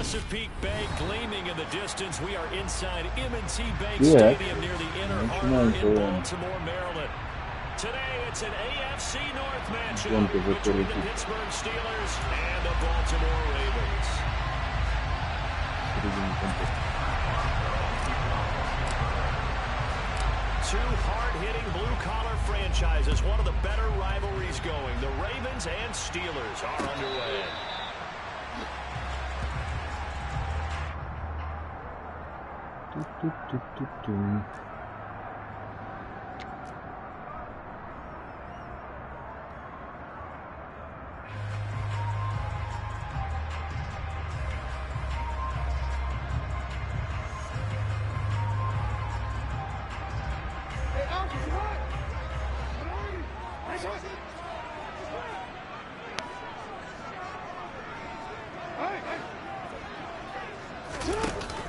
Chesapeake Bay gleaming in the distance. We are inside M&T Bank Stadium near the Inner Harbor in Baltimore, Maryland. Today it's an AFC North matchup between the Pittsburgh Steelers and the Baltimore Ravens. Two hard-hitting blue-collar franchises, one of the better rivalries going. The Ravens and Steelers are underway.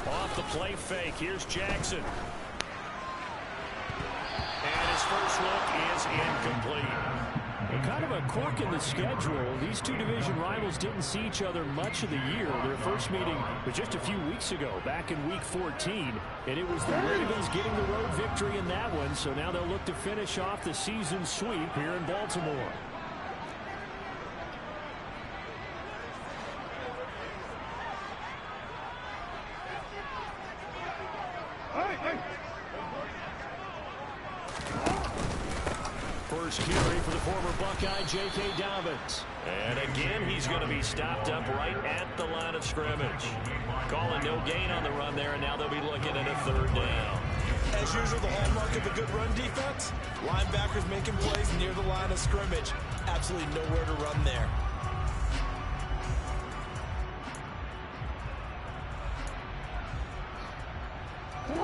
Off the play fake, here's Jackson. And his first look is incomplete. And kind of a quirk in the schedule. These two division rivals didn't see each other much of the year. Their first meeting was just a few weeks ago, back in week 14. And it was the Ravens getting the road victory in that one. So now they'll look to finish off the season sweep here in Baltimore. First carry for the former Buckeye, J.K. Dobbins. And again, he's going to be stopped up right at the line of scrimmage. Calling no gain on the run there, and now they'll be looking at a third down. As usual, the hallmark of a good run defense, linebackers making plays near the line of scrimmage. Absolutely nowhere to run there.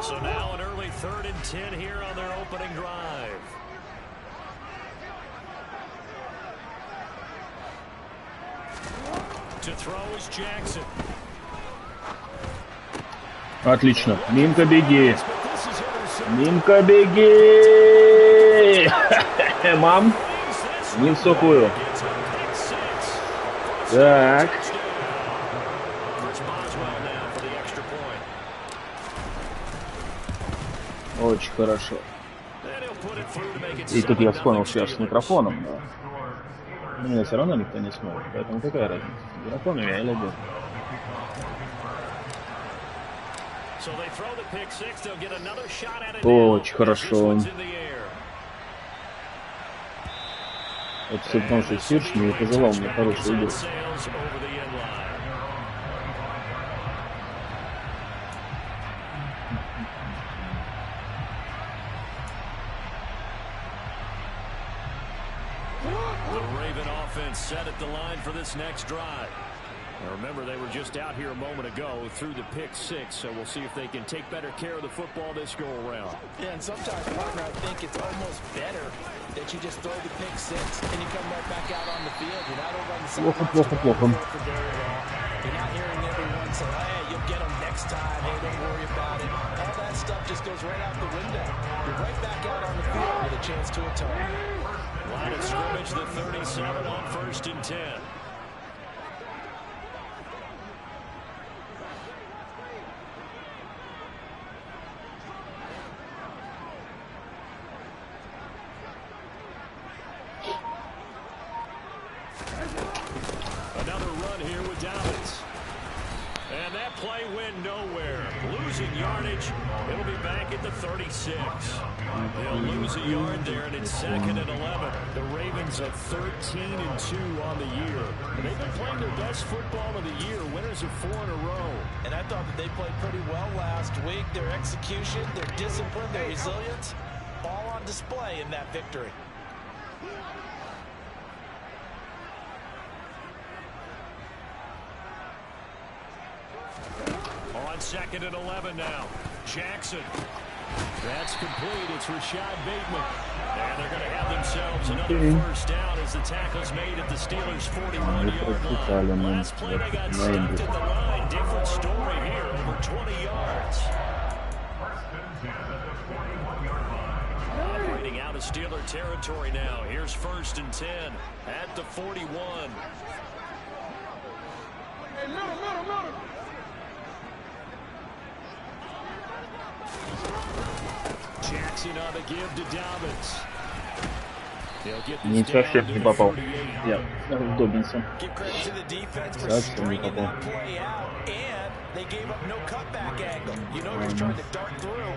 So now an early 3rd and 10 here on their opening drive. To throw is Jackson. Отлично. Минка, беги. Минка, беги. Мам. Мин сухую. Так. Очень хорошо. И тут я вспомнил связь с микрофоном, но меня все равно никто не смотрит, поэтому какая разница, микрофон у меня или нет. Очень хорошо. Это все потому, что Сирш не пожелал мне хорошей игры. Set at the line for this next drive. Now remember, they were just out here a moment ago through the pick 6, so we'll see if they can take better care of the football this go around. Yeah, and sometimes, partner, I think it's almost better that you just throw the pick 6 and you come right back out on the field. You're not over on the sideline. You're not hearing everyone say, hey, you'll get them next time. Hey, don't worry about it. All that stuff just goes right out the window. You're right back out on the field with a chance to atone. Line of scrimmage, the 37 on 1st and 10. Another run here with Dobbins. And that play went nowhere. Losing yardage. It'll be back at the 36. They'll lose a yard there, and it's 2nd and 11. The Ravens are 13-2 on the year. They've been playing their best football of the year, winners of 4 in a row. And I thought that they played pretty well last week. Their execution, their discipline, their resilience, all on display in that victory. On 2nd and 11 now. Jackson. That's complete. It's Rashad Bateman. And they're going to have themselves another first down as the tackle's made at the Steelers' 41-yard line. Last play they got stopped at the line. Different story here. Over 20 yards. Operating out of Steeler territory now. Here's 1st and 10 at the 41. Не совсем не попал. Я в Добинса. Совсем не попал. They gave up no cutback angle. You know he's trying to dart through.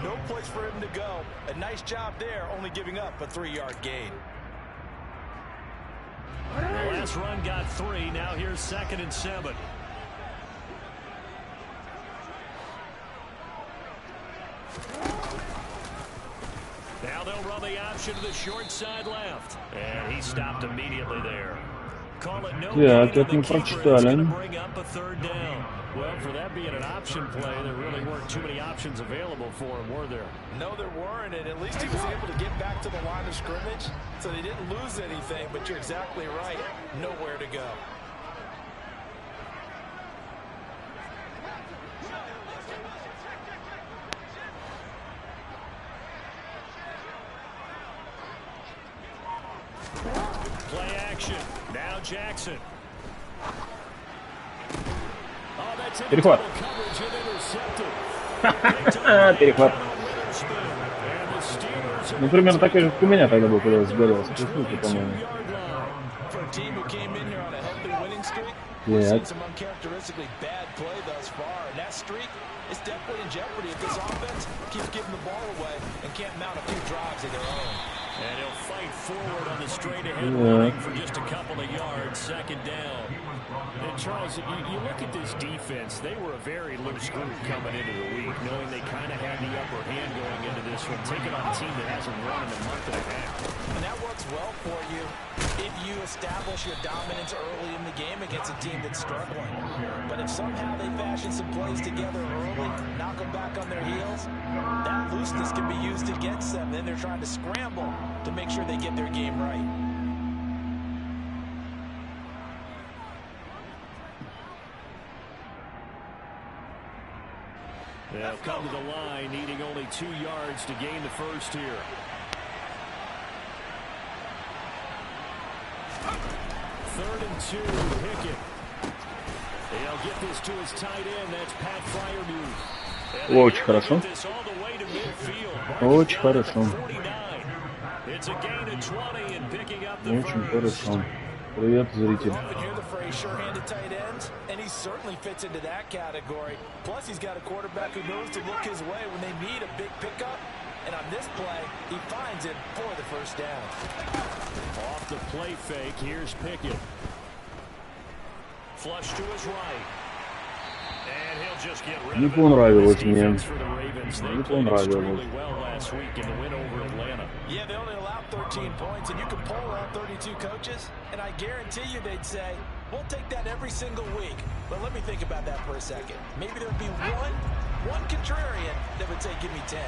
No place for him to go. A nice job there, only giving up a 3-yard gain. The last run got 3. Now here's 2nd and 7. Now they'll run the option to the short side left. And he stopped immediately there. Call it no Так, как мы прочитали. Well, for that being an option play, there really weren't too many options available for him, were there? No, there weren't, and at least he was able to get back to the line of scrimmage, so they didn't lose anything, but you're exactly right. Nowhere to go. Play action. Now Jackson. Перехват. Перехват. Ну, примерно такой же, как у меня тогда был, когда я сгорелся. По-моему. Так. And he'll fight forward on the straight-ahead running for just a couple of yards, 2nd down. And Charles, you look at this defense, they were a very loose group coming into the week, knowing they kind of had the upper hand going into this one, taking on a team that hasn't run in a month and a half. And that works well for you if you establish your dominance early in the game against a team that's struggling. But if somehow they fashion some plays together early, knock them back on their heels, that looseness can be used against them. Then they're trying to scramble to make sure they get their game right. They'll come to the line, needing only 2 yards to gain the first here. 3rd and 2, Hickett. They'll get this to his tight end. That's Pat Freiermuth. Очень хорошо. Очень хорошо. Очень хорошо. Привет, зритель. And he certainly fits into that category. Plus, he's got a quarterback who knows to look his way when they need a big pickup. And on this play, he finds it for the first down. Off the play fake, here's Pickett. Flush to his right. And he'll just get rid of it. Не понравилось мне. Не понравилось. Yeah, they only allowed 13 points, and you can poll around 32 coaches, and I guarantee you they'd say, we'll take that every single week. But let me think about that for a second. Maybe there'd be one contrarian that would say, give me 10.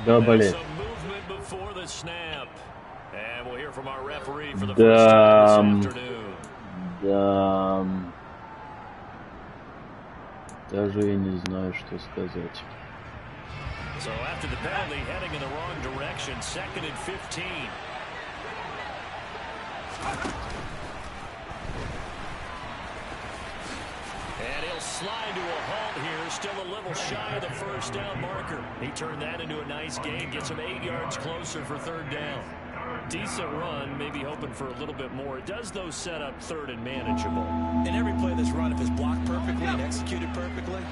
Да, блин. Да. Даже я не знаю, что сказать. So after the penalty, heading in the wrong direction, 2nd and 15. And he'll slide to a halt here, still a little shy of the first down marker. He turned that into a nice gain, gets him 8 yards closer for 3rd down. Decent run, maybe hoping for a little bit more. It does, though, set up 3rd and manageable. In every play that's run, if it's blocked perfectly and executed perfectly,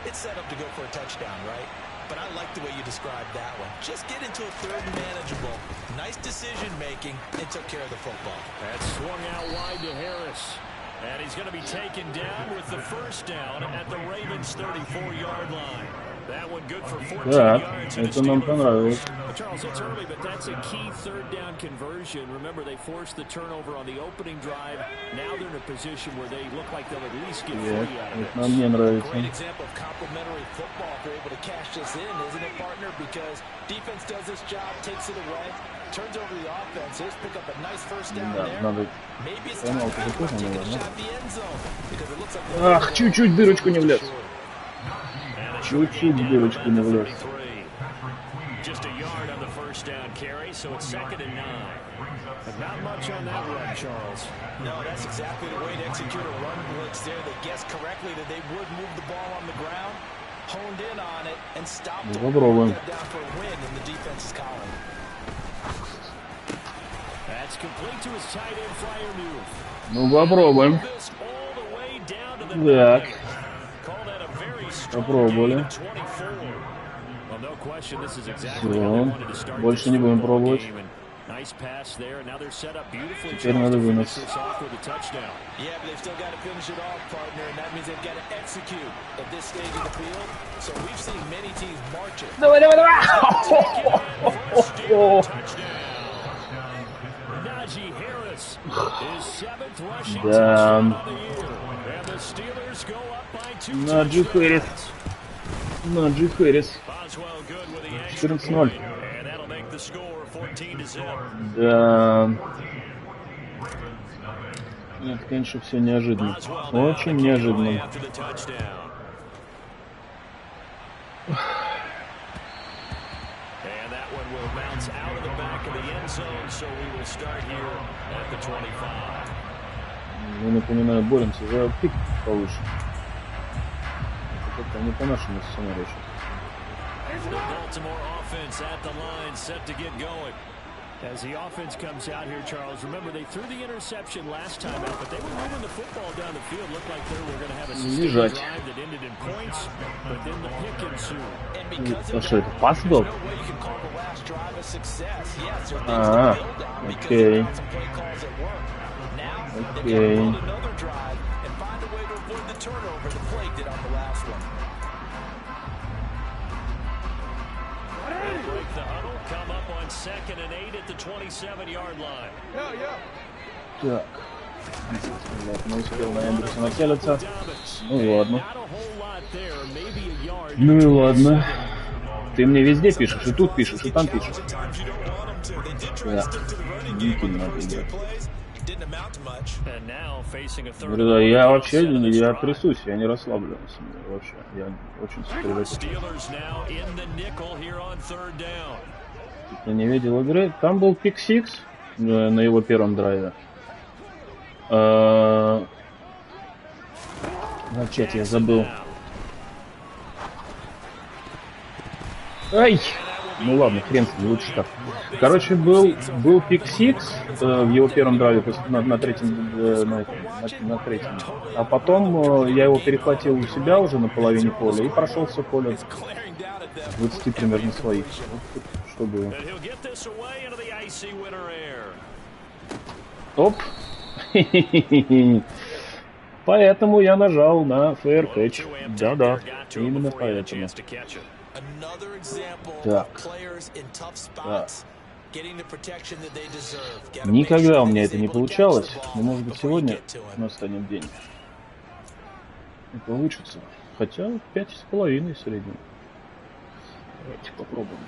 it's set up to go for a touchdown, right? But I like the way you described that one. Just get into a 3rd and manageable. Nice decision-making and took care of the football. That swung out wide to Harris. And he's going to be taken down with the first down at the Ravens' 34-yard line. That one good for 14 yards. Это нам понравилось. Charles, it's early, but that's a key 3rd down conversion. Remember, they forced the turnover on the opening drive. Now they're in a position where they look like they'll at least get 3 out of it. Нам не нравится. Great example of complementary football if they're able to cash this in, isn't it, partner? Because defense does this job, takes it away, turns over the offense. Here's pick up a nice first down there. Maybe it's time to take a shot at the end zone because it looks like. Ах, чуть-чуть в дырочку не влез. Чуть-чуть в дырочку не влез. Just a yard on the first down carry, so it's 2nd and 9. But not much on that run, Charles. No, that's exactly the way to execute a run blitz there. They guessed correctly that they would move the ball on the ground, honed in on it, and stopped it. Попробуем. Down for a win in the defense's column. That's complete to his tight end flyer move. Ну, попробуем. Так. Попробовали. Все. Больше не будем пробовать. Теперь надо выносить. Давай, давай, давай! Да. Наджи Хэрис. Наджи Хэрис. 14-0. Да. Это, конечно, все неожиданно. Очень неожиданно. Я напоминаю, боремся за пик повыше. Это как-то не по нашему сценарию. As the offense comes out here, Charles, remember they threw the interception last time out, but they were moving the football down the field. Looked like they were going to have a sustained drive that ended in points, but then the pick ensued. Что это, пас был? Окей. Окей. Second and 8 at the 27-yard line. Так. Не успел на Эндерсона целиться. Ну ладно. Ну и ладно. Ты мне везде пишешь, и тут пишешь, и там пишешь. Да. Длительно надо играть. Говорю, я вообще, я трясусь, я не расслаблен. Вообще, я очень сосредоточен. Я не видел игры. Там был пик-сикс на его первом драйве. Начать я забыл. Ай! Ну ладно, хрен с ним, лучше так. Короче, был пик-сикс в его первом драйве на третьем, на третьем. А потом я его перехватил у себя уже на половине поля и прошелся поле 20 примерно своих. Что было? Оп! Поэтому я нажал на fair catch. Да-да, именно поэтому. Так. Так. Никогда у меня это не получалось, но может быть сегодня настанет день. И получится. Хотя 5,5 средний. Давайте попробуем.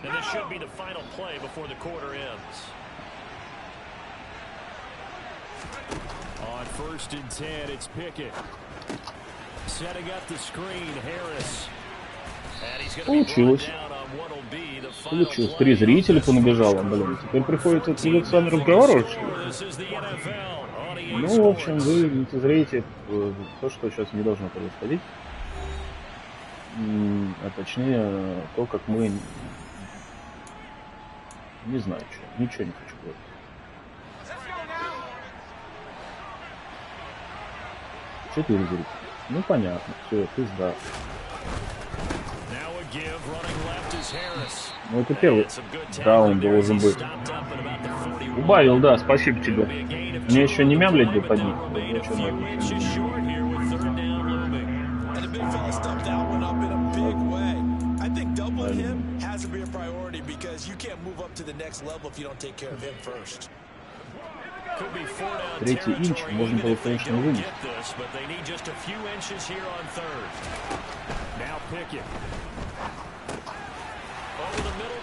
On 1st and 10, it's Pickett. Setting up the screen, Harris. Получилось. Получилось. 3 зрителя понабежало, блин. Теперь приходится с вами разговаривать, что ли? Ну, в общем, вы лицезреете то, что сейчас не должно происходить. А точнее, то, как мы... Не знаю, что. Ничего не хочу говорить. Четыре зрителя. Ну, понятно. Все, пизда. Ну, это первый даун должен быть. Убавил, да, спасибо тебе. Мне еще не мямлить бы под них. Третий инч можно было, конечно, вынести.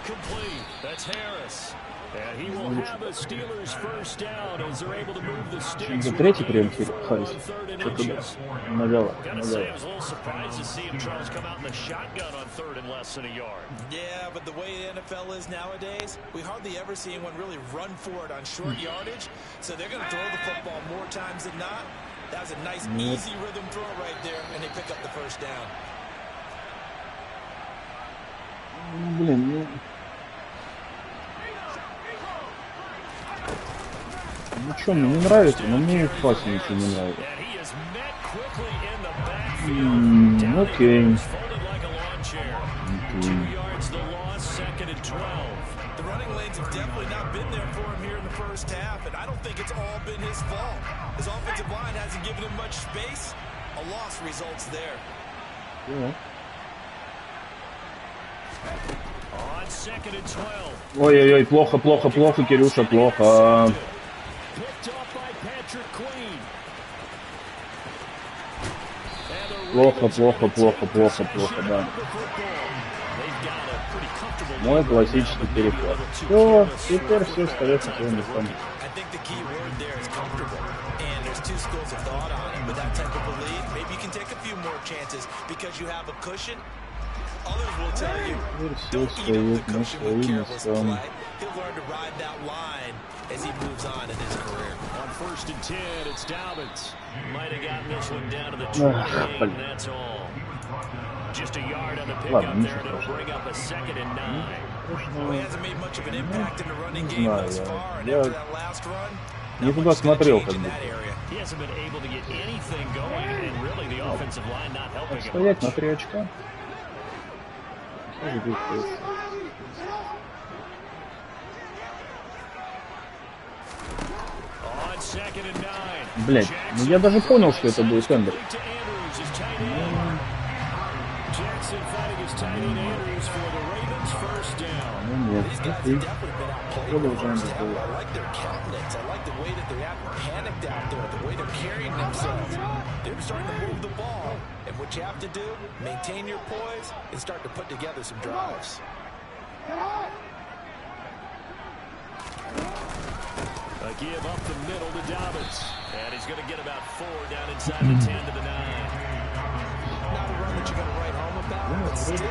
incomplete. That's Harris. And he will have a Steelers first down as they're able to move the sticks. За третий прием Харрис. Что-то да. Навяло. Gotta say, I was a little surprised to see him, Charles, come out in the shotgun on 3rd and less than a yard. Yeah, but the way the NFL is nowadays, we hardly ever see anyone really run for it on short yardage. So they're going to throw the football more times than not. That was a nice, easy rhythm throw right there, and they pick up the first down. Блин, ну... Ну что, мне не нравится, но мне в классе ничего не нравится. Окей. The running lanes have definitely not been there for him here in the first half, and I don't think it's all been his fault. His offensive line hasn't given him much space. A loss results there. Yeah. On 2nd and 12. Ой-ой-ой, плохо, плохо, плохо, Кирюша, плохо. Плохо, плохо, плохо, плохо, плохо, да. Мой классический переход. Все, теперь все остается своим местом. Others will tell you, don't eat up the cushion with careless play. He'll learn to ride that line as he moves on in his career. On 1st and 10, it's Dobbins. Might have gotten this one down to the 28, and that's all. Just a yard on the pickup there, and it'll bring up a 2nd and 9. Well, he hasn't made much of an impact in the running game thus far, and after that last run, не туда смотрел, как бы. He hasn't been able to get anything going, and really the offensive line not helping him. Стоять на 3 очка. Блять, ну я даже понял, что это будет Эндер. Ну нет, окей. Походу уже Эндер был. And what you have to do, maintain your poise and start to put together some drives. A give up the middle to Dobbins. And he's going to get about 4 down inside the 10 to the 9. Not a run that you're going to write home about, but still,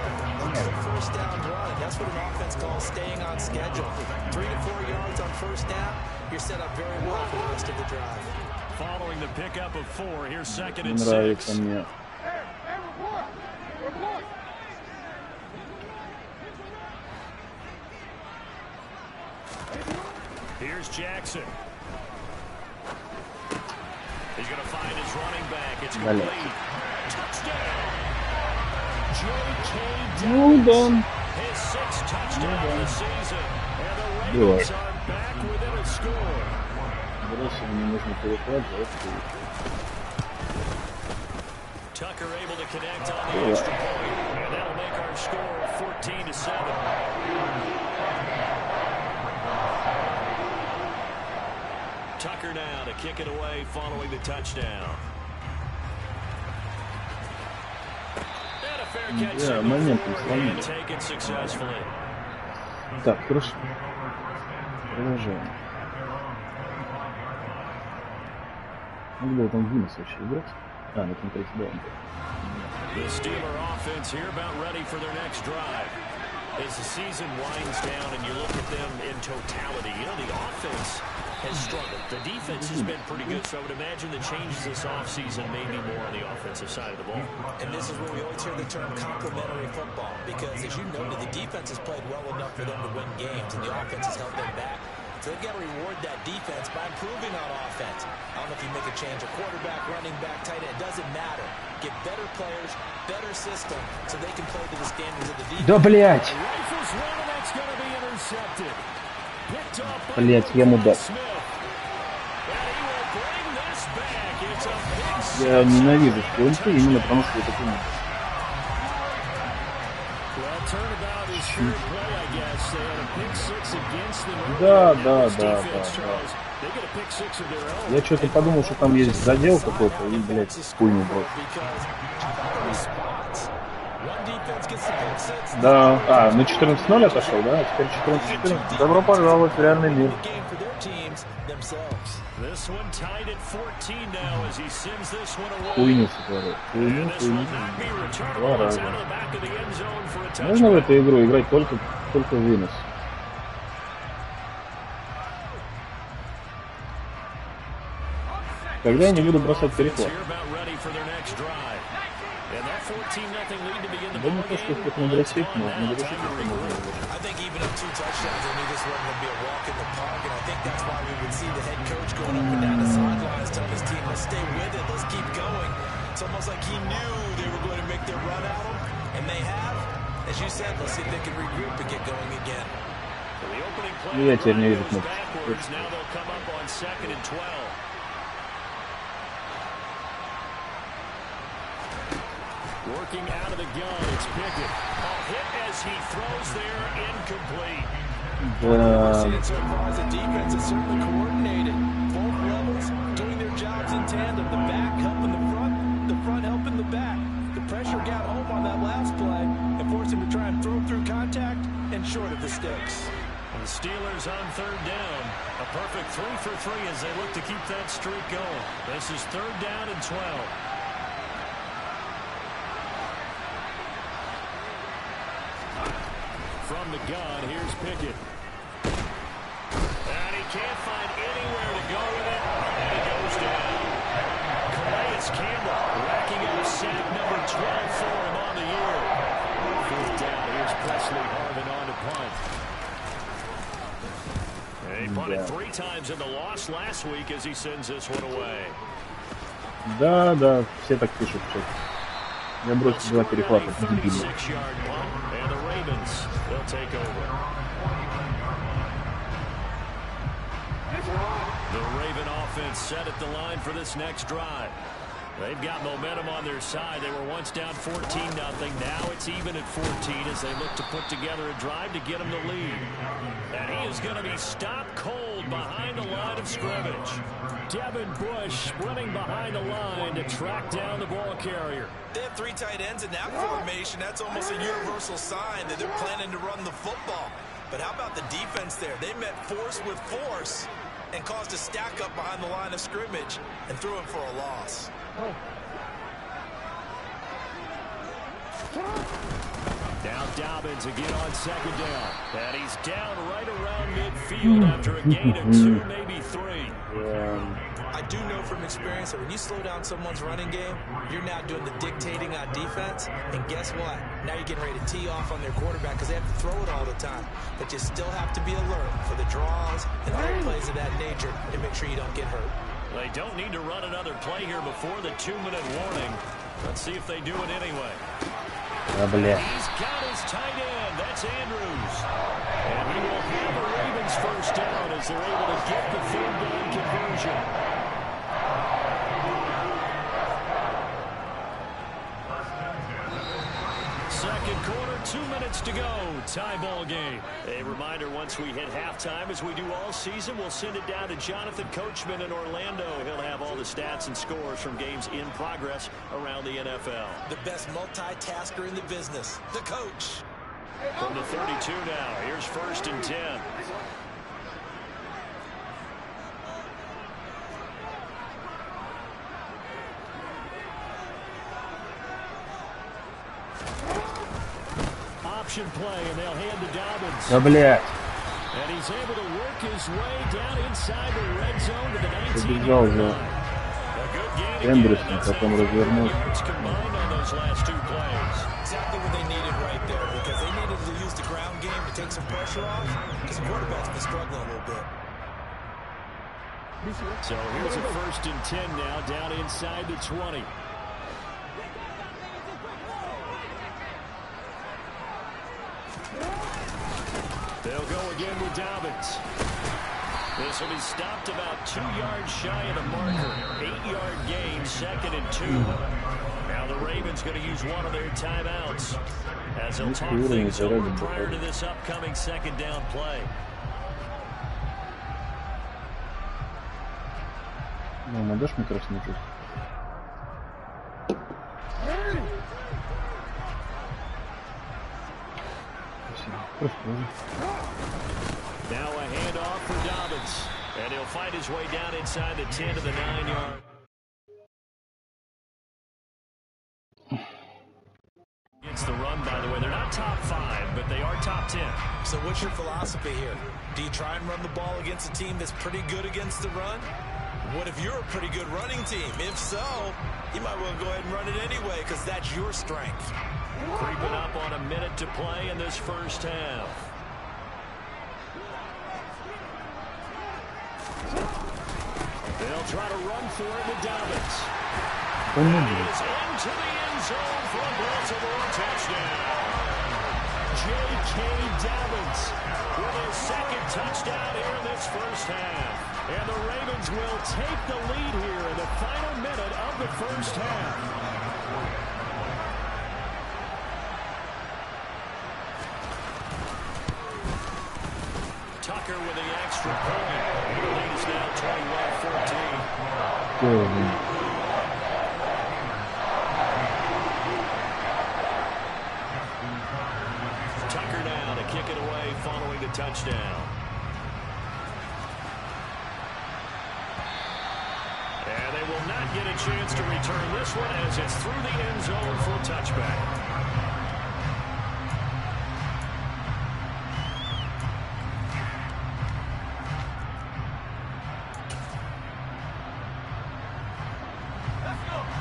it's a first down run. That's what an offense calls staying on schedule. 3 to 4 yards on first down, you're set up very well for the rest of the drive. Following the pickup of 4, here's 2nd and 6. Here's Jackson. He's going to find his running back. It's complete. Touchdown. J.K. Dobbins. His 6th touchdown of the season. And the Ravens are back within a score. Tucker able to connect on the extra point. And that'll make our score 14-7. Tucker now to kick it away following the touchdown. And a fair catch and take it successfully. Так, хорошо. Продолжаем. Где там Винс вообще играть? А, на конкретно, да. The Steeler offense here about ready for their next drive. As the season winds down and you look at them in totality, you know, the offense has struggled. The defense has been pretty good, so I would imagine the changes this offseason may be more on the offensive side of the ball. And this is where we always hear the term complementary football, because as you noted, the defense has played well enough for them to win games, and the offense has held them back. So they've got to reward that defense by improving on offense. I don't know if you make a change, a quarterback, running back, tight end, it doesn't matter. Get better players, better system, so they can play to the standards of the defense. Да, блядь! Блядь, я мудак. Я ненавижу спорты именно потому, что это понимаю. Да. Я что-то подумал, что там есть задел какой-то, и, блядь, хуйню бросил. Да, на 14-0 отошел, да? Теперь 14-14. Добро пожаловать в реальный мир. Хуйню сотворил. Хуйню. Два раза. Можно в эту игру играть только в вынос. Когда я не буду бросать переход? Да не то, что их нагрузить, но нагрузить их можно. Ну я теперь не вижу кнопки. Working out of the gun, it's Pickett. A hit as he throws there, incomplete. So far as the defense is certainly coordinated. Both levels doing their jobs in tandem. The back helping the front helping the back. The pressure got home on that last play and forced him to try and throw through contact and short of the sticks. The Steelers on third down. A perfect 3 for 3 as they look to keep that streak going. This is third down and 12. From the gun, here's Pickett. And he can't find anywhere to go with it. And he goes down. Calais Campbell racking up sack number 12 for him on the year. Fourth down, here's Presley Harvin on to punt. And he punted 3 times in the loss last week as he sends this one away. Да, все так пишут. Я бросил 2 перехвата. They'll take over. The Raven offense set at the line for this next drive. They've got momentum on their side. They were once down 14-0. Now it's even at 14 as they look to put together a drive to get them the lead. And he is going to be stopped cold behind the line of scrimmage. Devin Bush sprinting behind the line to track down the ball carrier. They have 3 tight ends in that formation. That's almost a universal sign that they're planning to run the football. But how about the defense there? They met force with force and caused a stack up behind the line of scrimmage and threw him for a loss. Now Dobbins again on second down. And he's down right around midfield after a gain of 2, maybe 3. I do know from experience that when you slow down someone's running game, you're now doing the dictating on defense. And guess what? Now you're getting ready to tee off on their quarterback because they have to throw it all the time. But you still have to be alert for the draws and other plays of that nature and make sure you don't get hurt. They don't need to run another play here before the 2-minute warning. Let's see if they do it anyway. He's got his tight end. That's Andrews. And he will have the Ravens first down as they're able to get the third down conversion. Second quarter, 2 minutes to go. Tie ball game. A reminder, once we hit halftime, as we do all season, we'll send it down to Jonathan Coachman in Orlando. He'll have all the stats and scores from games in progress around the NFL. The best multitasker in the business, the coach. From the 32 now, here's 1st and 10. Option play, and they'll hand to Dobbins. Да, блядь. And he's able to work his way down inside the red zone to the 19. Побежал за Эндрюсом, потом развернулся. Combined on those last 2 plays. Exactly what they needed right there because they needed to use the ground game to take some pressure off because the quarterback's been struggling a little bit. So here's a 1st and 10 now, down inside the 20. They'll go again with Dobbins. This will be stopped about 2 yards shy of the marker. 8-yard gain, 2nd and 2. Now the Ravens going to use one of their timeouts as they'll talk things over prior to this upcoming 2nd down play. Ну, дашь мне красничать? Now a handoff for Dobbins. And he'll fight his way down inside the 10 to the 9-yard. It's the run, by the way. They're not top 5, but they are top 10. So what's your philosophy here? Do you try and run the ball against a team that's pretty good against the run? What if you're a pretty good running team? If so, you might well go ahead and run it anyway because that's your strength. Creeping up on a minute to play in this first half. They'll try to run for it with Dobbins. He is into the end zone for a Baltimore touchdown. J.K. Dobbins with his second touchdown here in this first half. And the Ravens will take the lead here in the final minute of the first half. Tucker with the extra point. The lead is now 21-14. Tucker now to kick it away following the touchdown. And they will not get a chance to return this one as it's through the end zone for a touchback.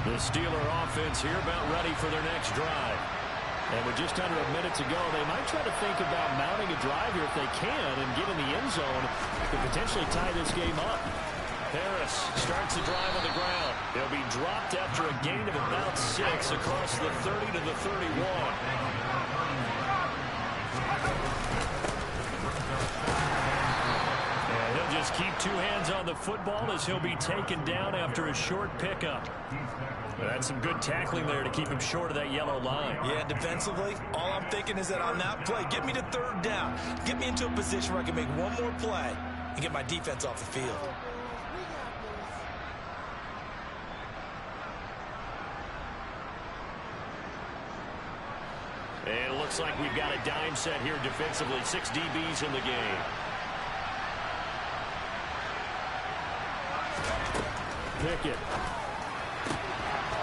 The Steeler offense here about ready for their next drive. And with just under a minute to go, they might try to think about mounting a drive here if they can and get in the end zone to potentially tie this game up. Harris starts the drive on the ground. He'll be dropped after a gain of about 6 across the 30 to the 31. And he'll just keep 2 hands on the football as he'll be taken down after a short pickup. That's some good tackling there to keep him short of that yellow line. Yeah, defensively, all I'm thinking is that on that play, get me to 3rd down. Get me into a position where I can make one more play and get my defense off the field. And it looks like we've got a dime set here defensively. 6 DBs in the game. Pickett.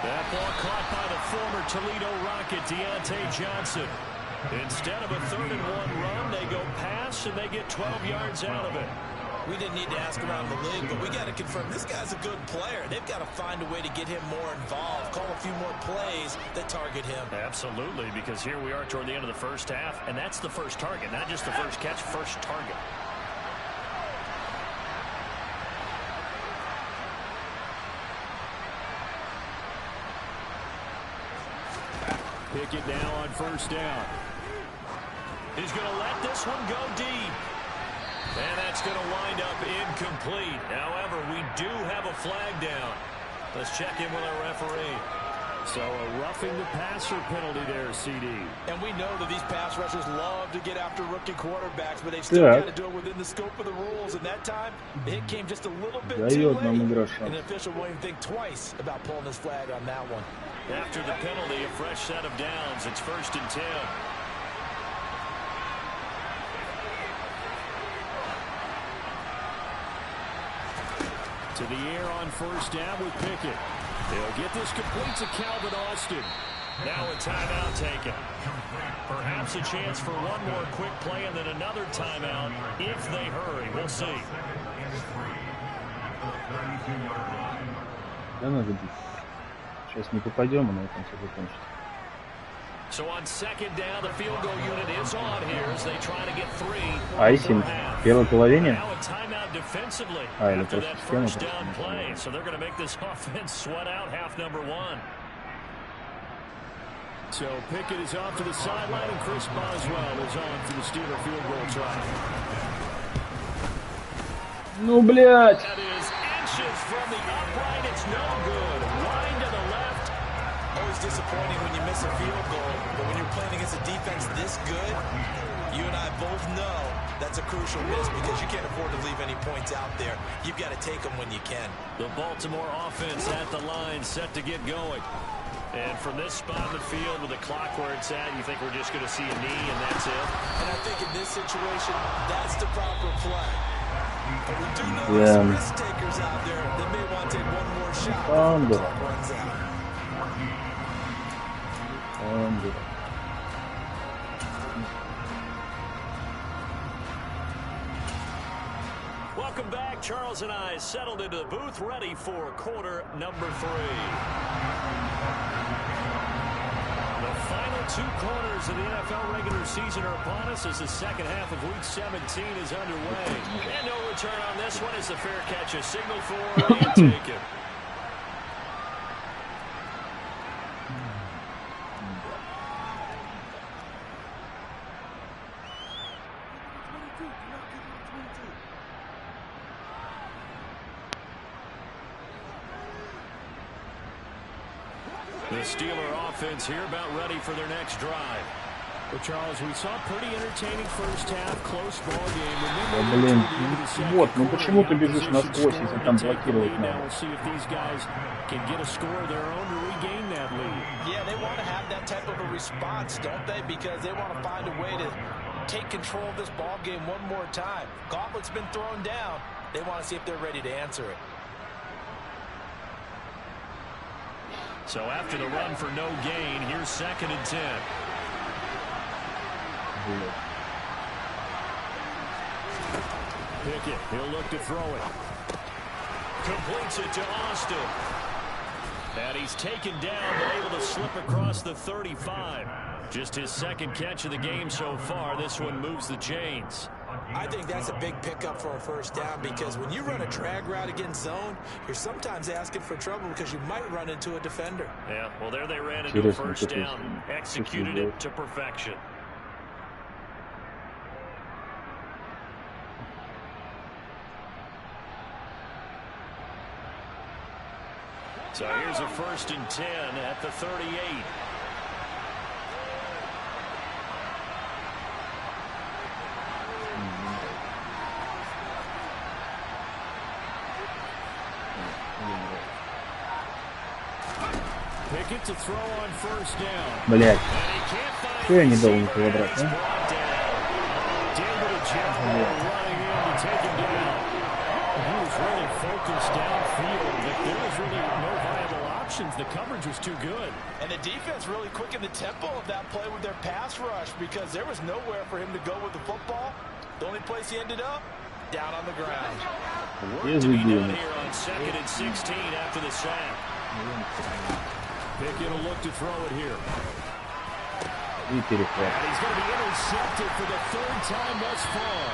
That ball caught by the former Toledo Rocket, Deontay Johnson. Instead of a 3rd-and-1 run, they go pass, and they get 12 yards out of it. We didn't need to ask around the league, but we got to confirm this guy's a good player. They've got to find a way to get him more involved, call a few more plays that target him. Absolutely, because here we are toward the end of the first half, and that's the first target, not just the first catch, first target. Pickett now on 1st down. He's going to let this one go deep. And that's going to wind up incomplete. However, we do have a flag down. Let's check in with our referee. So a roughing the passer penalty there, CD. And we know that these pass rushers love to get after rookie quarterbacks, but they've still got to do it within the scope of the rules. And that time, the hit came just a little bit too late. And the official won't even think twice about pulling his flag on that one. After the penalty, a fresh set of downs. It's 1st and 10. To the air on 1st down with Pickett. He'll get this complete to Calvin Austin. Now a timeout taken. Perhaps a chance for one more quick play and then another timeout if they hurry. We'll see. Сейчас не попадем, и на этом все закончится. So on 2nd down, the field goal unit is on here as they try to get 3. Айсинг в первой половине. Now a timeout defensively Или after просто that схема. first down play. So they're going to make this offense sweat out half number 1. So Pickett is off to the sideline and Chris Boswell is on for the Steeler field goal try. Ну, блядь! That is inches from the upright. It's no good. Line to the left. Always disappointing when you miss a field goal, but when you're playing against a defense this good, you and I both know That's a crucial miss because you can't afford to leave any points out there. You've got to take them when you can. The Baltimore offense at the line, set to get going. And from this spot in the field with the clock where it's at, you think we're just going to see a knee and that's it? And I think in this situation, that's the proper play. But we do know there's some risk takers out there that may want to take one more shot before the clock runs out. Welcome back. Charles and I settled into the booth, ready for quarter number 3. The final 2 quarters of the NFL regular season are upon us as the second half of Week 17 is underway. And no return on this one as the fair catch is signaled for and taken. The Steeler offense here about ready for their next drive. Well, Charles, we saw a pretty entertaining first half, close ball game. Блин, вот, ну почему ты бежишь насквозь, если там блокировать надо? We'll see if these guys can get a score of their own to regain that lead. Yeah, they want to have that type of a response, don't they? Because they want to find a way to take control of this ball game one more time. Gauntlet's been thrown down. They want to see if they're ready to answer it. So after the run for no gain, here's 2nd and 10. Pickett, he'll look to throw it. Completes it to Austin. And he's taken down, but able to slip across the 35. Just his 2nd catch of the game so far. This one moves the chains. I think that's a big pickup for a first down because when you run a drag route against zone, you're sometimes asking for trouble because you might run into a defender. Yeah, well, there they ran into a first down, executed it to perfection. So here's a 1st and 10 at the 38. Pickett to throw on 1st down. Блять, что я не дал никого брать, а? The coverage was too good. And the defense really quickened the tempo of that play with their pass rush because there was nowhere for him to go with the football. The only place he ended up, down on the ground. Work to be done here on 2nd and 16 after the sack. Pickett will look to throw it here. And he's going to be intercepted for the 3rd time thus far.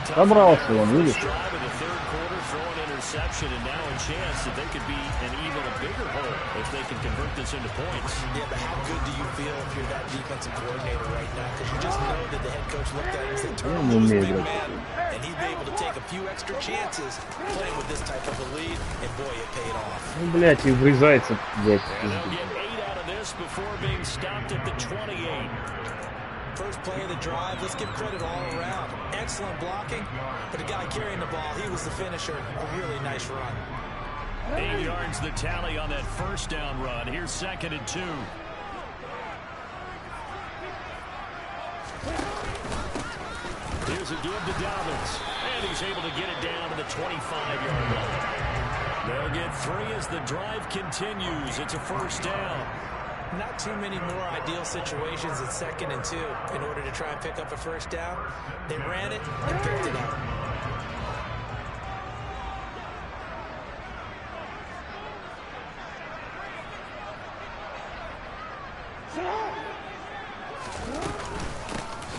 Собрался он, видишь? Drive in the 3rd quarter, throwing interception, and now a chance that they could be an even a bigger hole if they can convert this into points. Yeah, but how good do you feel if you're that defensive coordinator right now? Because you just know that the head coach looked at it and said, turn him loose, big man. And he'd be able to take a few extra chances playing with this type of a lead, and boy, it paid off. Ну, блядь, и врезается, блядь. And they'll get 8 out of this before being stopped at the 28. First play of the drive, let's give credit all around. Excellent blocking, but the guy carrying the ball, he was the finisher. A really nice run. 8 yards the tally on that 1st down run. Here's 2nd and 2. Here's a give to Dobbins, and he's able to get it down to the 25-yard line. They'll get 3 as the drive continues. It's a 1st down. Not too many more ideal situations at 2nd and 2 in order to try and pick up a 1st down. They ran it and picked it up.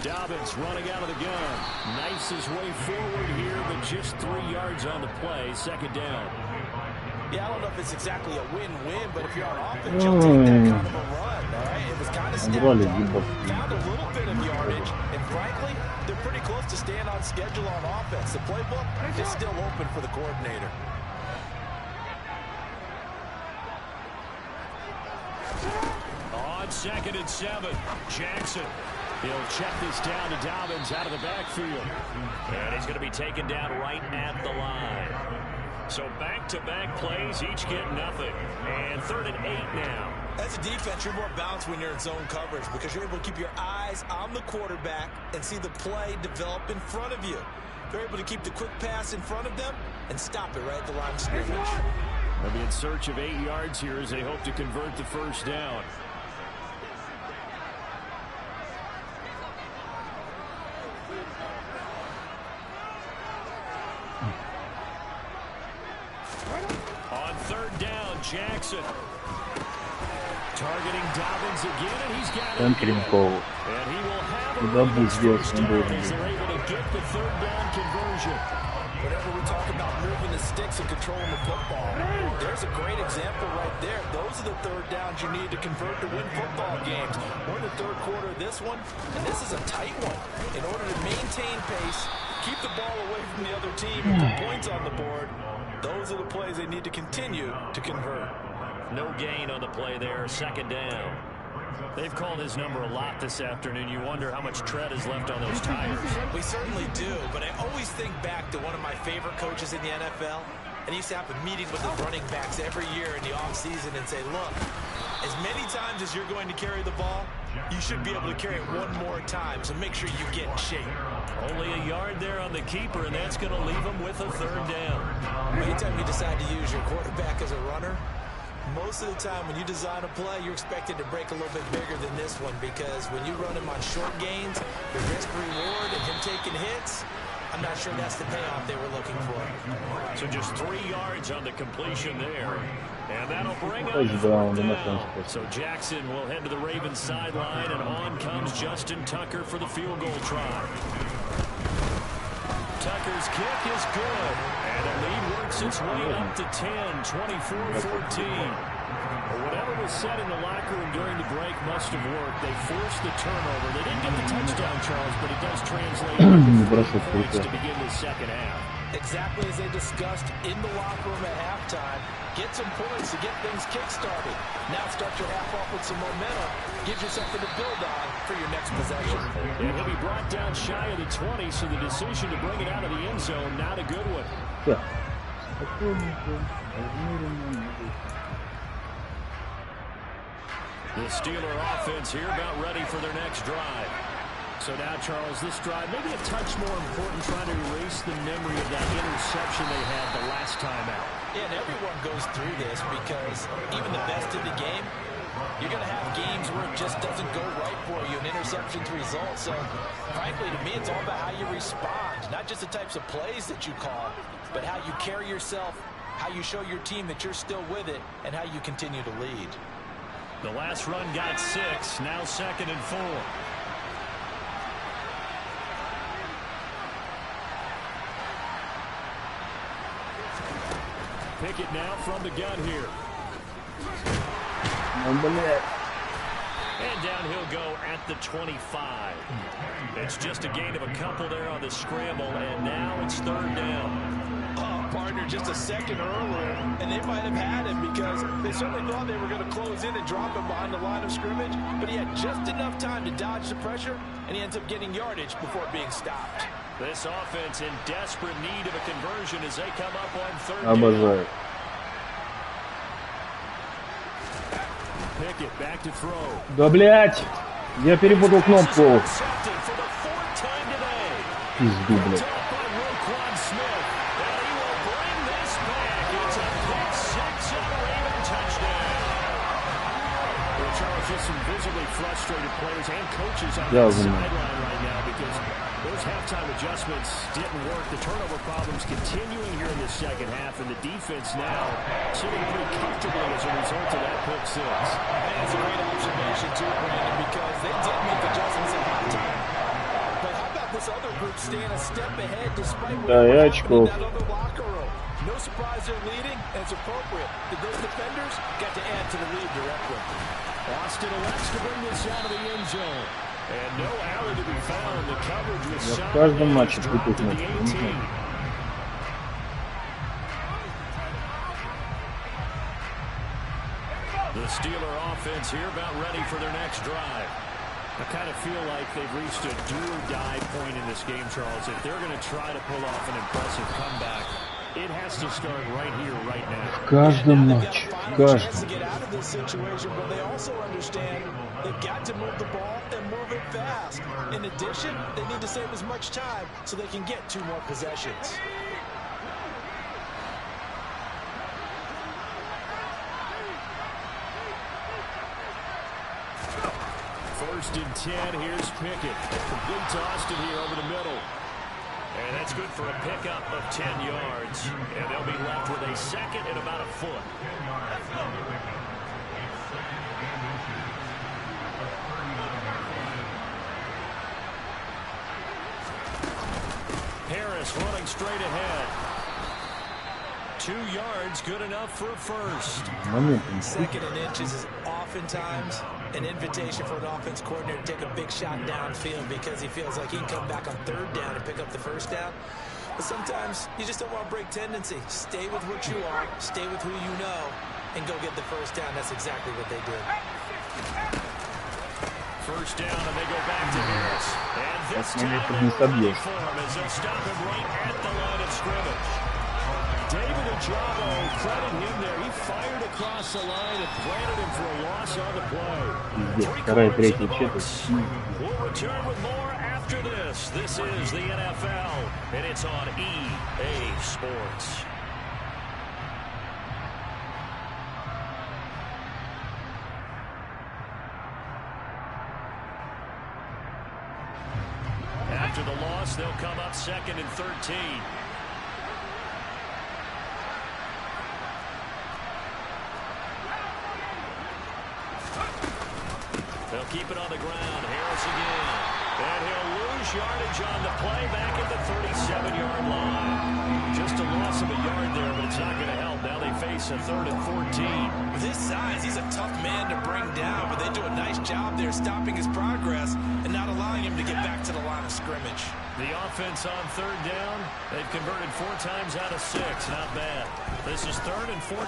Dobbins running out of the gun. Knifes his way forward here, but just 3 yards on the play. 2nd down. Yeah, I don't know if it's exactly a win-win, but if you're on offense, you'll take that kind of a run, all right? It was kind of snappy, found a little bit of yardage, and frankly, they're pretty close to staying on schedule on offense. The playbook is still open for the coordinator. On 2nd and 7, Jackson. He'll check this down to Dobbins out of the backfield. And he's going to be taken down right at the line. So back-to-back plays, each get nothing. And 3rd and 8 now. As a defense, you're more balanced when you're in zone coverage because you're able to keep your eyes on the quarterback and see the play develop in front of you. They're able to keep the quick pass in front of them and stop it right at the line of scrimmage. They'll be in search of 8 yards here as they hope to convert the first down. On 3rd down, Jackson. Targeting Dobbins again, and he's got it. And he will have a first down as they're able to get the 3rd down conversion. Whenever we talk about moving the sticks and controlling the football, there's a great example right there. Those are the 3rd downs you need to convert to win football games. We're in the 3rd quarter of this one, and this is a tight one. In order to maintain pace, keep the ball away from the other team and put points on the board, those are the plays they need to continue to convert. No gain on the play there, 2nd down. They've called his number a lot this afternoon. You wonder how much tread is left on those tires. We certainly do, but I always think back to one of my favorite coaches in the NFL, and he used to have a meeting with his running backs every year in the offseason and say, look, as many times as you're going to carry the ball, you should be able to carry it one more time, so make sure you get in shape. Only a yard there on the keeper, and that's going to leave him with a 3rd down. Anytime you decide to use your quarterback as a runner, most of the time when you design a play, you're expected to break a little bit bigger than this one because when you run him on short gains, the risk-reward and him taking hits, I'm not sure that's the payoff they were looking for. So just 3 yards on the completion there. And that'll bring up 4th down. So Jackson will head to the Ravens sideline, and on comes Justin Tucker for the field goal try. Tucker's kick is good, and the lead works its way up to 10, 24-14. Whatever was said in the locker room during the break must have worked. They forced the turnover. They didn't get the touchdown, Charles, but it does translate into points to begin the 2nd half. Exactly as they discussed in the locker room at halftime. Get some points to get things kick-started. Now start your half off with some momentum. Gives you something to build on for your next possession. And he'll be brought down shy of the 20, so the decision to bring it out of the end zone, not a good one. Yeah. The Steeler offense here about ready for their next drive. So now, Charles, this drive maybe a touch more important, trying to erase the memory of that interception they had the last time out. Yeah, and everyone goes through this because even the best in the game, you're going to have games where it just doesn't go right for you, and interceptions result. So, frankly, to me, it's all about how you respond, not just the types of plays that you call, but how you carry yourself, how you show your team that you're still with it, and how you continue to lead. The last run got 6, now 2nd and 4. Pickett now from the gun here. And down he'll go at the 25. It's just a gain of a couple there on the scramble, and now it's 3rd down. Partner, just a second earlier, and they might have had him because they certainly thought they were going to close in and drop him behind the line of scrimmage, but he had just enough time to dodge the pressure, and he ends up getting yardage before being stopped. This offense in desperate need of a conversion as they come up on 3rd down. Pickett back to throw. Да, блядь! Я перепутал кнопку. Пизду, блядь. Just some visibly frustrated players and coaches on the sideline right now because those halftime adjustments didn't work. The turnover problems continuing here in the 2nd half, and the defense now sitting pretty comfortably as a result of that pick 6. And it's a great observation too, Brandon, because they did make adjustments at halftime. But how about this other group staying a step ahead despite what happened in that other locker room? No surprise they're leading, and it's appropriate. Those defenders got to add to the lead directly. Austin elects to bring this out of the end zone. And no alley to be found. The coverage was solid. В каждом матче Dropped to the 18. The Steeler offense here about ready for their next drive. I kind of feel like they've reached a do-or-die point in this game, Charles. If they're going to try to pull off an impressive comeback, it has to start right here, right now. В каждом матче, в каждом. They also understand they've got to move the ball and move it fast. In addition, they need to save as much time so they can get 2 more possessions. First and 10, here's Pickett. Complete to Austin here over the middle. And that's good for a pickup of 10 yards. And they'll be left with a second and about a foot. Harris running straight ahead. 2 yards, good enough for a first. Second and inches is oftentimes an invitation for an offense coordinator to take a big shot downfield because he feels like he can come back on 3rd down and pick up the first down. But sometimes you just don't want to break tendency. Stay with what you are, stay with who you know, and go get the first down. That's exactly what they did. First down, and they go back to Harris. And this time they're ready for him as they'll stop him right at the line of scrimmage. David Ojabo, credit him there. He fired across the line and planted him for a loss on the play. 3 quarters in the books. We'll return with more after this. This is the NFL, and it's on EA Sports. After the loss, they'll come up 2nd and 13. They'll keep it on the ground. Harris again. And he'll lose yardage on the play back at the 37-yard line. Just a loss of a yard there, but it's not going to help. Now they face a 3rd and 14. With his size, he's a tough man to bring down, but they do a nice job there stopping his progress and not allowing him to get back to the line of scrimmage. The offense on 3rd down, they've converted 4 times out of 6. Not bad. This is 3rd and 14.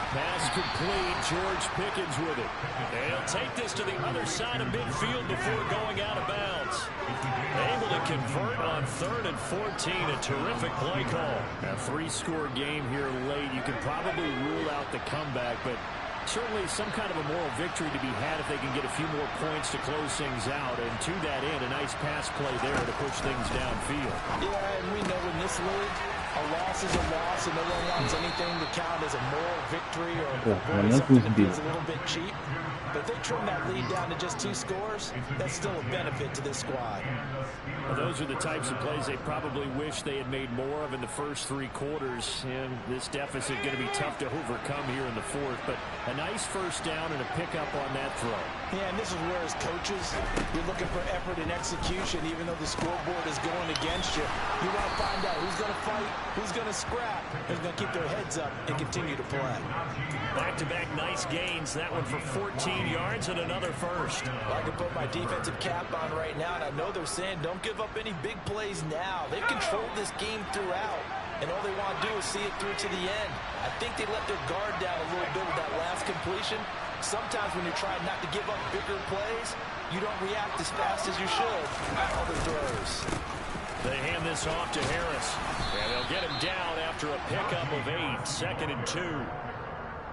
Pass complete. George Pickens with it. And he'll take this to the other side of midfield before going out of bounds. Able to convert on 3rd and 14. A terrific play call. A 3-score game here late. You can probably rule out the comeback, but certainly some kind of a moral victory to be had if they can get a few more points to close things out. And to that end, a nice pass play there to push things downfield. Yeah, and we know in this league, a loss is a loss, and no one wants anything to count as a moral victory or something that feels a little bit cheap. But if they trim that lead down to just 2 scores, that's still a benefit to this squad. Well, those are the types of plays they probably wish they had made more of in the first 3 quarters. And this deficit going to be tough to overcome here in the 4th. But a nice first down and a pickup on that throw. Yeah, and this is where as coaches, you're looking for effort and execution, even though the scoreboard is going against you. You want to find out who's going to fight, who's going to scrap, who's going to keep their heads up and continue to play. Back-to-back nice gains. That one for 14 yards and another first. I can put my defensive cap on right now, and I know they're saying don't give up any big plays now. They've controlled this game throughout, and all they want to do is see it through to the end. I think they let their guard down a little bit with that last completion. Sometimes when you're trying not to give up bigger plays, you don't react as fast as you should on other throws. They hand this off to Harris, and they'll get him down after a pickup of 8, 2nd and 2.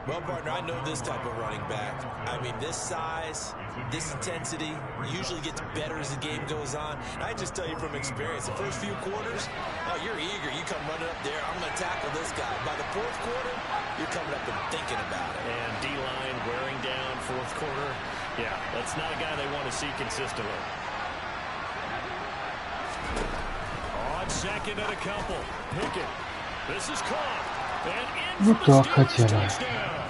Well, partner, I know this type of running back. I mean, this size, this intensity usually gets better as the game goes on. And I just tell you from experience, the first few quarters, oh, you're eager. You come running up there, I'm going to tackle this guy. By the 4th quarter, you're coming up and thinking about it. And D-line wearing down 4th quarter. Yeah, that's not a guy they want to see consistently. On 2nd and a couple. Pickett. This is caught. And in for the Steelers touchdown.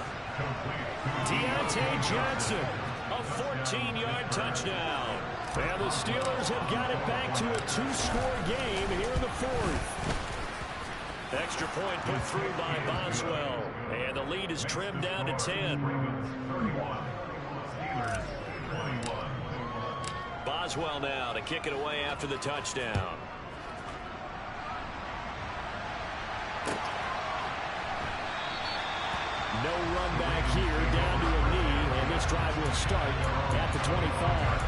Deontay Johnson, a 14-yard touchdown. And the Steelers have got it back to a 2-score game here in the 4th. Extra point put through by Boswell. And the lead is trimmed down to 10. Boswell now to kick it away after the touchdown. No run back here, down to a knee, and this this drive will start at the 25.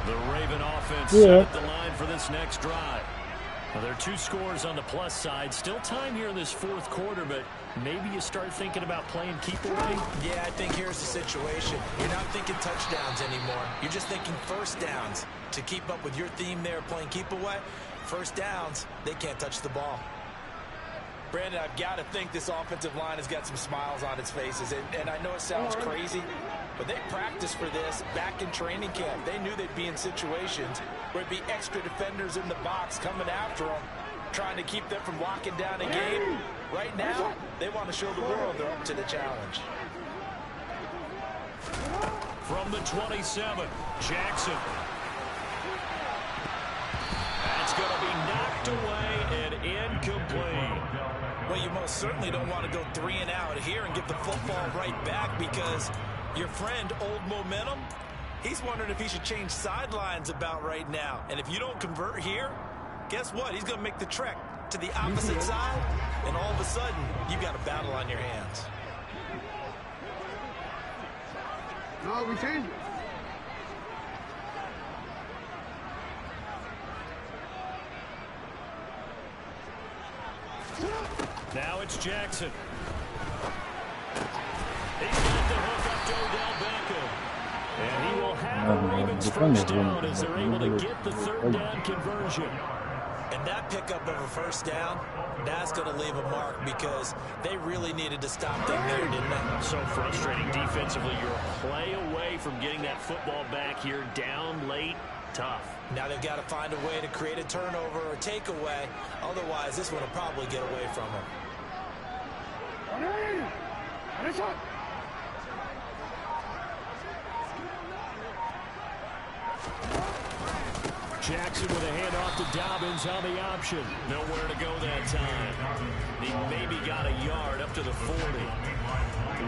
The Raven offense set at the line for this next drive. Well, there are 2 scores on the plus side. Still time here in this fourth quarter, but maybe you start thinking about playing keep away. Yeah, I think here's the situation. You're not thinking touchdowns anymore. You're just thinking first downs. To keep up with your theme there, playing keep away, first downs, they can't touch the ball. Brandon, I've got to think this offensive line has got some smiles on its faces. And I know it sounds crazy, but they practiced for this back in training camp. They knew they'd be in situations where it'd be extra defenders in the box coming after them, trying to keep them from locking down a game. Right now, they want to show the world they're up to the challenge. From the 27, Jackson. That's going to be knocked away and incomplete. Well, you most certainly don't want to go 3 and out here and give the football right back, because your friend, Old Momentum, he's wondering if he should change sidelines about right now. And if you don't convert here, guess what? He's going to make the trek to the opposite side, and all of a sudden, you've got a battle on your hands. No, we changed it. Now it's Jackson. He's got the hook up to Odell Beckham. And he will have the Ravens first down as they're able to get the third down conversion. And that pickup of a first down, that's going to leave a mark, because they really needed to stop them there, didn't they? So frustrating defensively. You're a play away from getting that football back here, down late. Tough. Now they've got to find a way to create a turnover or takeaway. Otherwise, this one will probably get away from them. Jackson with a handoff to Dobbins on the option. Nowhere to go that time. He maybe got a yard up to the 40.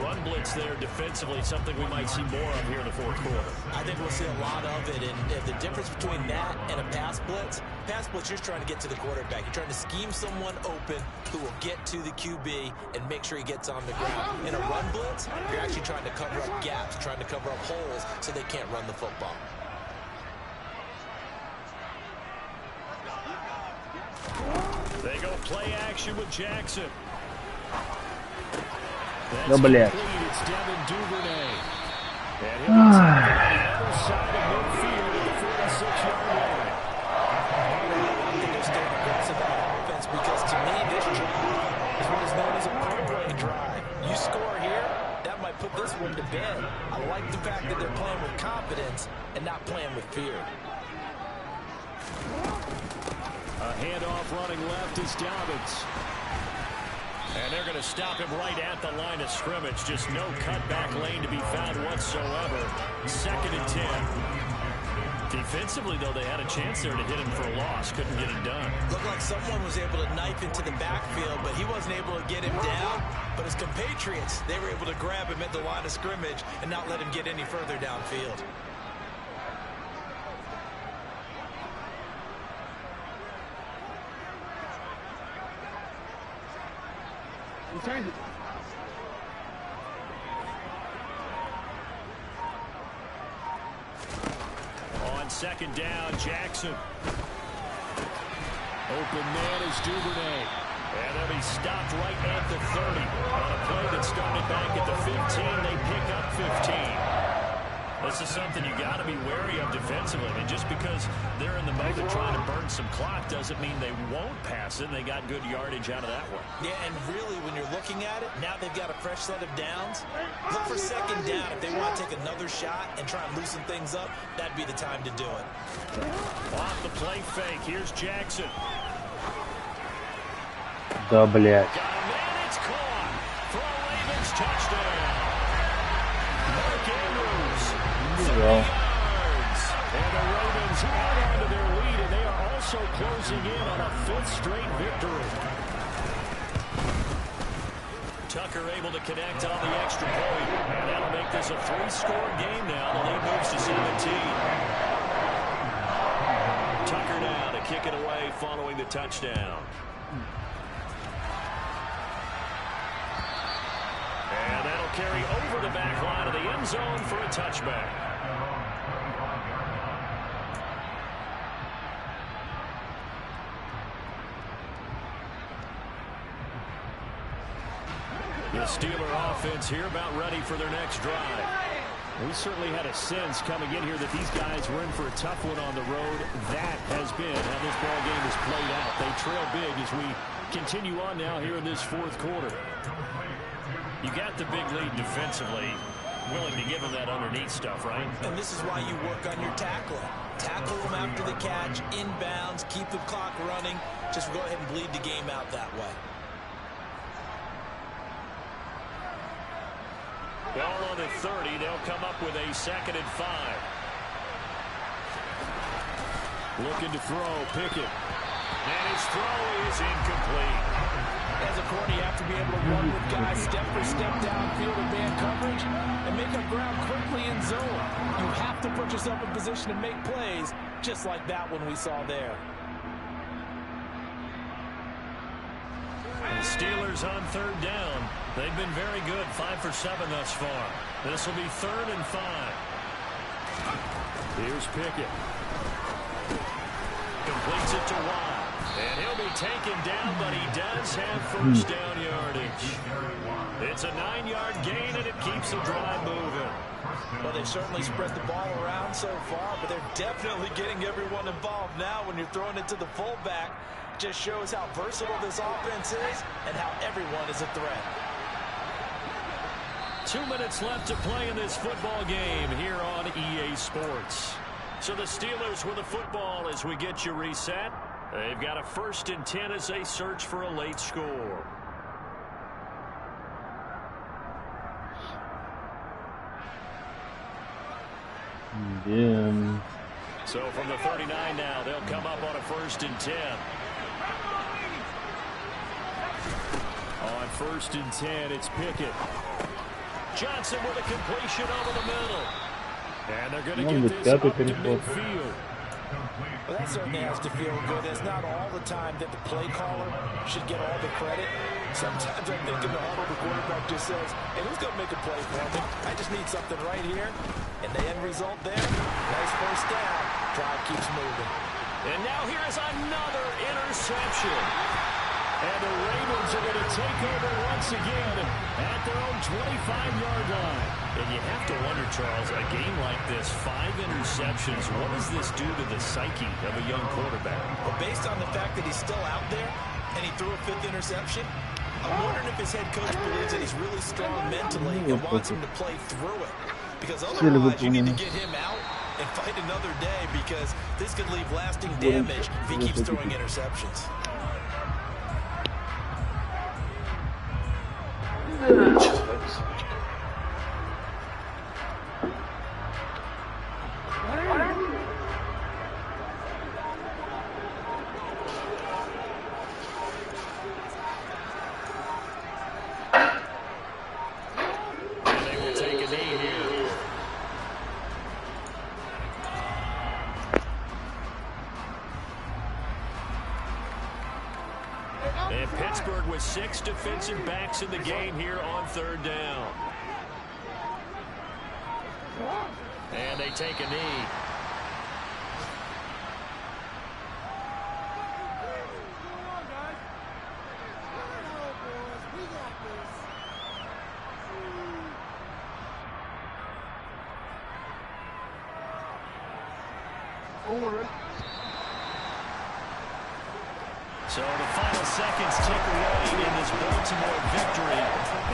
Run blitz there defensively, something we might see more of here in the fourth quarter. I think we'll see a lot of it, and the difference between that and a pass blitz, you're just trying to get to the quarterback. You're trying to scheme someone open who will get to the QB and make sure he gets on the ground. In a run blitz, you're actually trying to cover up gaps, trying to cover up holes so they can't run the football. They go play action with Jackson. Да, блядь. It's Devin Duvernay. And he'll be taken on the other side of midfield at the 46-yard line. I think they're staying aggressive on offense, because to me, this drive is what is known as a put-away drive. You score here, that might put this one to bed. I like the fact that they're playing with confidence and not playing with fear. A handoff running left is Dobbins. And they're going to stop him right at the line of scrimmage. Just no cutback lane to be found whatsoever. 2nd and 10. Defensively, though, they had a chance there to hit him for a loss. Couldn't get it done. Looked like someone was able to knife into the backfield, but he wasn't able to get him down. But his compatriots, they were able to grab him at the line of scrimmage and not let him get any further downfield. We changed it. On 2nd down, Jackson. Open man is Duvernay. And they'll be stopped right at the 30. On a play that started back at the 15, they pick up 15. This is something you got to be wary of defensively. I mean, just because they're in the mode of trying to burn some clock doesn't mean they won't pass it. They got good yardage out of that one. Yeah, and really, when you're looking at it, now they've got a fresh set of downs. Look for 2nd down. If they want to take another shot and try and loosen things up, that'd be the time to do it. Off the play fake. Here's Jackson. Да, блядь. Got a man, it's caught for a Ravens touchdown. Mark Andrews, 30 yards. And the Ravens out onto their lead, and they are also closing in on a 5th straight victory. Tucker able to connect on the extra point, and that'll make this a 3-score game now. The lead moves to 17. Tucker kick it away following the touchdown. And that'll carry over the back line of the end zone for a touchback. The Steeler offense here about ready for their next drive. We certainly had a sense coming in here that these guys were in for a tough one on the road. That has been how this ball game has played out. They trail big as we continue on now here in this fourth quarter. You got the big lead defensively, willing to give them that underneath stuff, right? And this is why you work on your tackling. Tackle them after the catch, inbounds, keep the clock running. Just go ahead and bleed the game out that way. Ball on the 30. They'll come up with a 2nd and 5. Looking to throw. Pickett. And his throw is incomplete. As a corner, you have to be able to run with guys step for step downfield in man coverage and make up ground quickly in zone. You have to put yourself in position to make plays, just like that one we saw there. The Steelers on 3rd down. They've been very good, 5 for 7 thus far. This will be 3rd and 5. Here's Pickett. Completes it to Watt. And he'll be taken down, but he does have first down yardage. It's a 9-yard gain, and it keeps the drive moving. Well, they've certainly spread the ball around so far, but they're definitely getting everyone involved now when you're throwing it to the fullback. Just shows how versatile this offense is and how everyone is a threat. 2 minutes left to play in this football game here on EA Sports. So the Steelers with the football as we get you reset. They've got a 1st and 10 as they search for a late score. Yeah. So from the 39 now, they'll come up on a 1st and 10. On 1st and 10, it's Pickett. Johnson with a completion over the middle. And they're going to get this up to midfield. Well, that certainly has to feel good. It's not all the time that the play caller should get all the credit. Sometimes I think in the huddle, the quarterback just says, hey, who's going to make a play for me? I just need something right here. And the end result there, nice first down. Drive keeps moving. And now here is another interception. And the Ravens are going to take over once again at their own 25-yard line. And you have to wonder, Charles, a game like this, 5 interceptions, what does this do to the psyche of a young quarterback? Well, based on the fact that he's still out there and he threw a 5th interception, I'm wondering if his head coach believes that he's really strong mentally and wants him to play through it. Because otherwise, you need to get him out and fight another day because this could leave lasting damage if he keeps throwing interceptions. And Pittsburgh with 6 defensive backs in the game here on 3rd down. And they take a knee. So the final seconds tick away in this Baltimore victory.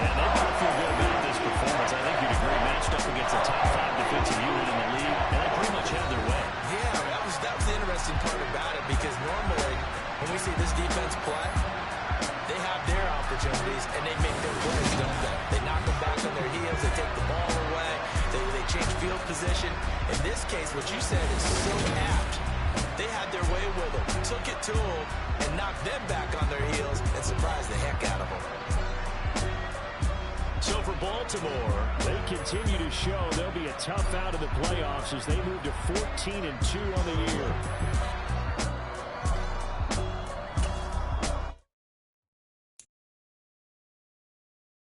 And they've got to feel good about this performance. I think you'd agree, matched up against a top 5 defensive unit in the league, and they pretty much had their way. Yeah, that was the interesting part about it, because normally when we see this defense play, they have their opportunities and they make their plays, don't they? They knock them back on their heels, they take the ball away, they change field position. In this case, what you said is so apt. They had their way with them, took it to them, and knocked them back on their heels and surprised the heck out of them. So for Baltimore, they continue to show they'll be a tough out in the playoffs as they move to 14-2 on the year.